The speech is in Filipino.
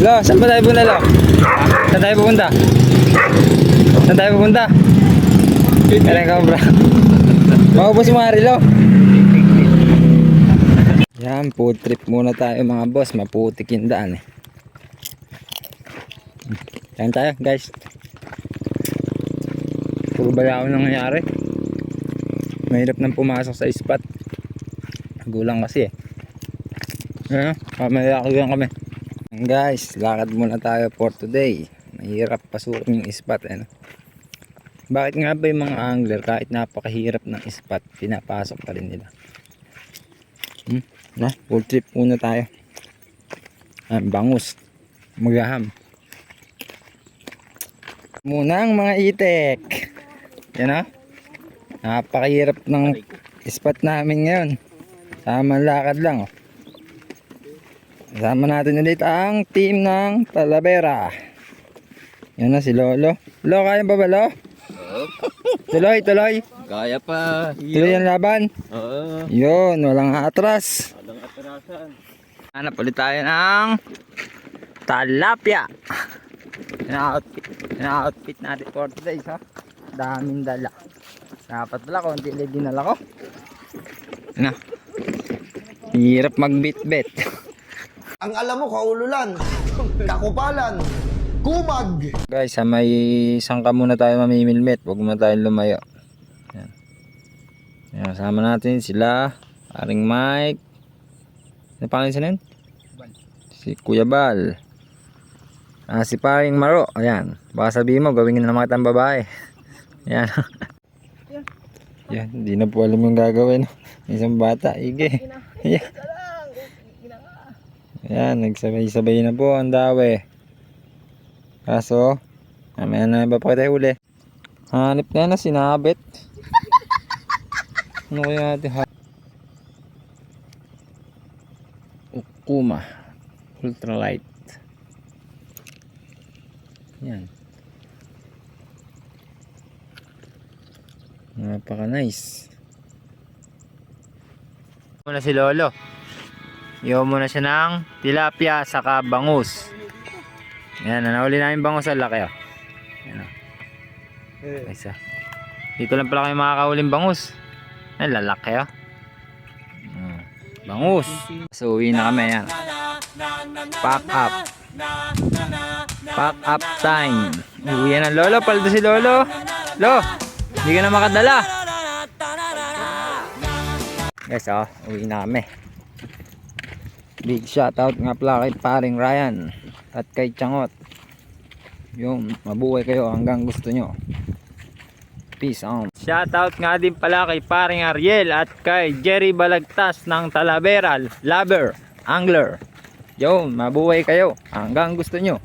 Lo, saan ba tayo punta, Lo? Saan tayo pupunta? Saan tayo pupunta? Kaya ka, bro. Maubos mo, Ari, Lo. Yan, food trip muna tayo mga boss. Maputik yung daan eh. Yan tayo guys. Puro bala ako nangyayari. Mahirap nang pumasok sa spot. Gulang kasi eh. Mamaya lang kami. Guys, lakad muna tayo for today. Mahirap pasukin yung spot eh. Bakit nga ba yung mga angler kahit napakahirap ng spot, pinapasok pa rin nila? Na, full trip muna tayo. Bangus. Magaham. Muna ang mga itik. Yan o. Napakahirap ng spot namin ngayon. Sama lakad lang o. Kasama natin ulit ang team ng Talavera. Yan na si Lolo. Lolo, kaya ba ba, Lolo? Tuloy, tuloy. Kaya pa. Tuloy ang laban. Oo. Yun, walang atras. Walang atrasan. Hanap ulit tayo ng tilapia. Ina-outfit natin for today, ha? Daming dala. Dapat pala, konti lang dinala ko. Ano? Hirap magbit-bit. Ang alam mo, kaululan, kakupalan, kumag. Guys, may sangka muna tayo mamimilmit. Huwag muna tayo lumayo. Yan. Yan, sama natin sila. Aring Mike. Ano pangalan siya nun? Si Kuya Bal. Si Paring Maro. Ayan. Baka sabihin mo, gawin na mga kitang babae. Ayan. Yan. Hindi na po alam yung gagawin. Isang bata. Ige. Ayan. Ayan. Nagsabay-sabay na po ang dawe. Kaso, mamaya na ba pa kita huli? Hanip na na sinabit. Ano kaya natin? Ukuma Ultralight. Yan. Napaka nice. Muna si Lolo. Iwan muna siya ng tilapia saka bangus. Yan, nahuli namin bangus sa laki oh. Yan oh. Isa. Dito lang pala kayo makakahuling bangus. Ay, lalaki oh. Bangus. So, uwi na kami yan. Pack up. Pack up time. Uwi na Lolo. Paldo si Lolo. Lo, hindi ka na makadala. Guys, oh, uwi na kami. Big shoutout nga pala kay Paring Ryan at kay Changot. Yung mabuhay kayo hanggang gusto nyo. Peace on. Shoutout nga din pala kay Paring Ariel at kay Jerry Balagtas ng Talavera Lover Angler. Yun, mabuhay kayo hanggang gusto nyo.